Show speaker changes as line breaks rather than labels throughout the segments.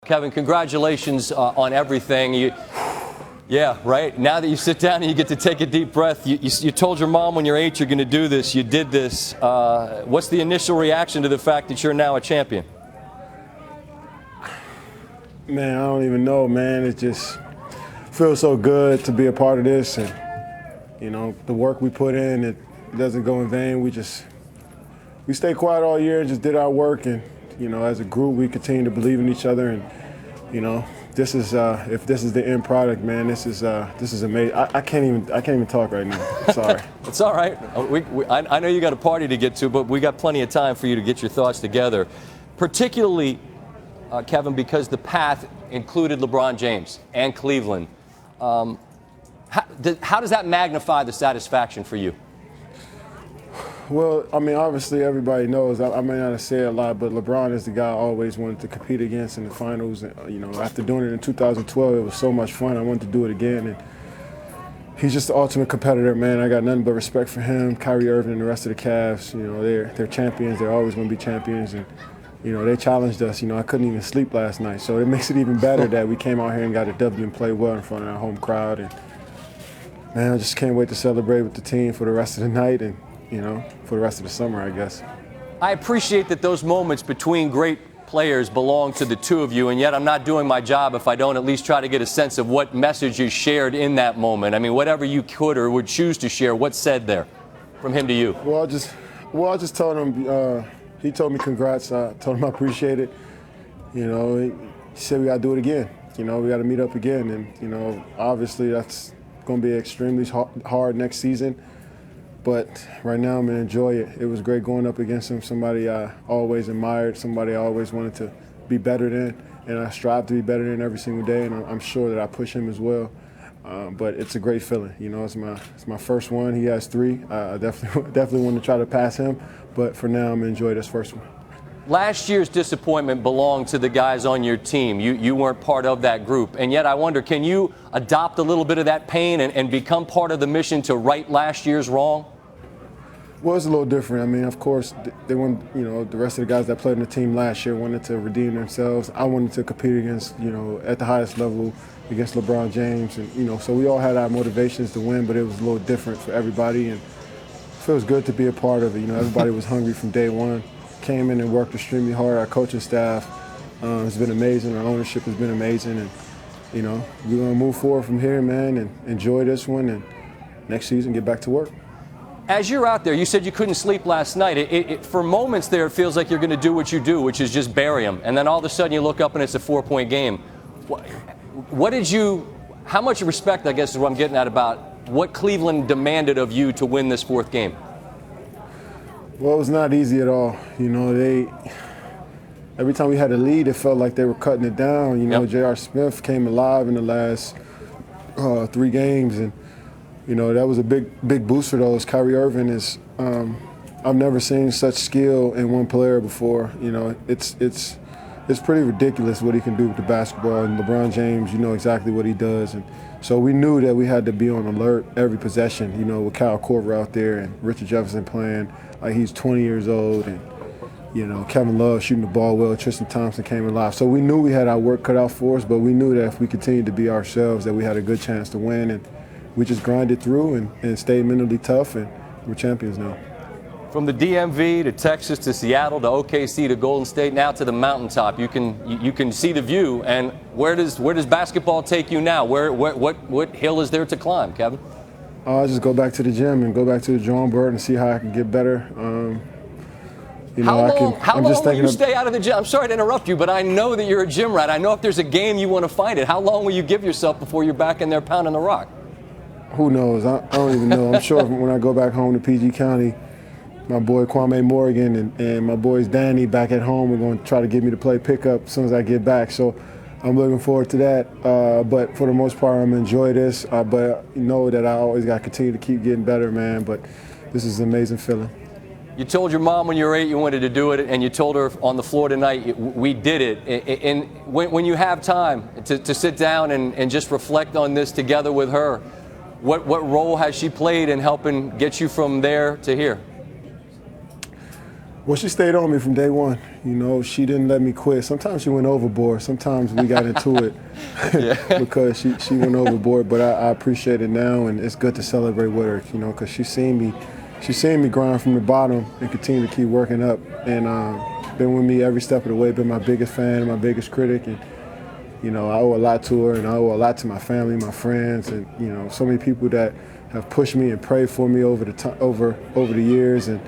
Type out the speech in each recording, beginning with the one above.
Kevin, congratulations on everything. Yeah, right. Now that you sit down and you get to take a deep breath, you told your mom when you're 8 you're going to do this. You did this. What's the initial reaction to the fact that you're now a champion?
Man, I don't even know, man. It just feels so good to be a part of this. And, you know, the work we put in, it doesn't go in vain. We stayed quiet all year and just did our work. And, you know, as a group, we continue to believe in each other. And, you know, this is if this is the end product, man, this is amazing. I can't even talk right now. Sorry.
It's all right. I know you got a party to get to, but we got plenty of time for you to get your thoughts together. Particularly, Kevin, because the path included LeBron James and Cleveland. How does that magnify the satisfaction for you?
Well, I mean, obviously everybody knows, I may not have said a lot, but LeBron is the guy I always wanted to compete against in the finals. You know, after doing it in 2012, it was so much fun. I wanted to do it again. And he's just the ultimate competitor, man. I got nothing but respect for him, Kyrie Irving and the rest of the Cavs. You know, they're champions. They're always going to be champions. And, you know, they challenged us. You know, I couldn't even sleep last night. So it makes it even better that we came out here and got a W and played well in front of our home crowd. And, man, I just can't wait to celebrate with the team for the rest of the night and, you know, for the rest of the summer, I guess.
I appreciate that those moments between great players belong to the two of you, and yet I'm not doing my job if I don't at least try to get a sense of what message is shared in that moment. I mean, whatever you could or would choose to share, what's said there from him to you?
Well, I just told him, he told me congrats. I told him I appreciate it. You know, he said we got to do it again. You know, we got to meet up again. And, you know, obviously that's going to be extremely hard next season. But right now I'm going to enjoy it. It was great going up against him, somebody I always admired, somebody I always wanted to be better than, and I strive to be better than every single day, and I'm sure that I push him as well. But it's a great feeling. You know, it's my first one. He has 3. I definitely want to try to pass him, but for now I'm going to enjoy this first one.
Last year's disappointment belonged to the guys on your team. You weren't part of that group. And yet I wonder, can you adopt a little bit of that pain and become part of the mission to right last year's wrong?
Well, it's a little different. I mean, of course, they want, you know, the rest of the guys that played in the team last year wanted to redeem themselves. I wanted to compete against, you know, at the highest level against LeBron James. And, you know, so we all had our motivations to win, but it was a little different for everybody. And it feels good to be a part of it. You know, everybody was hungry from day one. Came in and worked extremely hard. Our coaching staff has been amazing. Our ownership has been amazing. And, you know, we're going to move forward from here, man, and enjoy this one. And next season, get back to work.
As you're out there, you said you couldn't sleep last night. For moments there, it feels like you're going to do what you do, which is just bury them. And then all of a sudden you look up and it's a 4-point game. How much respect, I guess, is what I'm getting at about what Cleveland demanded of you to win this 4th game?
Well, it was not easy at all. You know, every time we had a lead, it felt like they were cutting it down. You know,
Yep.
J.R. Smith came alive in the last 3 games, and you know that was a big boost for those. Kyrie Irving is I've never seen such skill in one player before. You know, it's pretty ridiculous what he can do with the basketball. And LeBron James, you know exactly what he does, and so we knew that we had to be on alert every possession. You know, with Kyle Korver out there and Richard Jefferson playing. Like he's 20 years old, and you know Kevin Love shooting the ball well. Tristan Thompson came alive, so we knew we had our work cut out for us. But we knew that if we continued to be ourselves, that we had a good chance to win. And we just grinded through and stayed mentally tough, and we're champions now.
From the DMV to Texas to Seattle to OKC to Golden State, now to the mountaintop, you can see the view. And where does basketball take you now? What hill is there to climb, Kevin?
I'll just go back to the gym and go back to the drawing board and see how I can get better. You know,
how long will you stay out of the gym? I'm sorry to interrupt you, but I know that you're a gym rat. I know if there's a game you want to fight it. How long will you give yourself before you're back in there pounding the rock?
Who knows? I don't even know. I'm sure when I go back home to PG County, my boy Kwame Morgan and my boys Danny back at home are going to try to get me to play pickup as soon as I get back. So I'm looking forward to that. But for the most part, I'm going to enjoy this. But you know that I always got to continue to keep getting better, man. But this is an amazing feeling.
You told your mom when you were 8 you wanted to do it, and you told her on the floor tonight, we did it. And when you have time to sit down and just reflect on this together with her, what role has she played in helping get you from there to here?
Well, she stayed on me from day one. You know, she didn't let me quit. Sometimes she went overboard. Sometimes we got into it because she went overboard. But I appreciate it now, and it's good to celebrate with her. You know, because she's seen me grind from the bottom and continue to keep working up, and been with me every step of the way. Been my biggest fan, my biggest critic, and you know, I owe a lot to her, and I owe a lot to my family, my friends, and you know, so many people that have pushed me and prayed for me over the years. And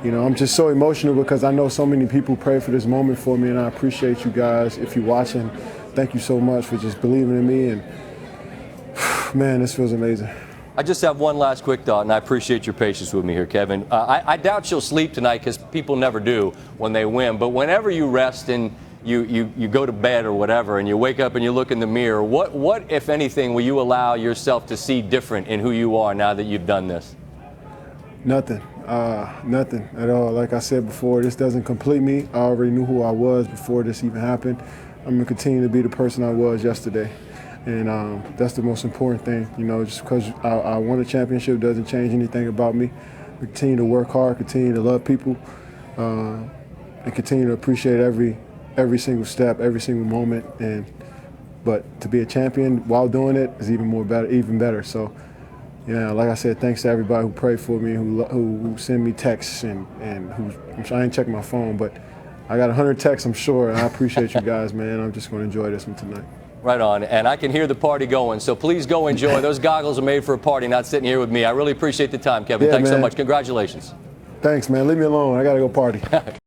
you know, I'm just so emotional because I know so many people pray for this moment for me, and I appreciate you guys. If you're watching, thank you so much for just believing in me, and man, this feels amazing.
I just have one last quick thought, and I appreciate your patience with me here, Kevin. I doubt she'll sleep tonight because people never do when they win, but whenever you rest and you go to bed or whatever, and you wake up and you look in the mirror, what, if anything, will you allow yourself to see different in who you are now that you've done this?
Nothing. Nothing at all. Like I said before, this doesn't complete me. I already knew who I was before this even happened. I'm going to continue to be the person I was yesterday. And that's the most important thing. You know, just because I won a championship doesn't change anything about me. I continue to work hard, continue to love people, and continue to appreciate every single step, every single moment. But to be a champion while doing it is even better. So, yeah, like I said, thanks to everybody who prayed for me, who send me texts, and I ain't checking my phone, but I got 100 texts, I'm sure, and I appreciate you guys, man. I'm just going to enjoy this one tonight.
Right on, and I can hear the party going, so please go enjoy. Those goggles are made for a party, not sitting here with me. I really appreciate the time, Kevin.
Yeah,
thanks
man.
so much. Congratulations.
Thanks, man. Leave me alone. I got to go party.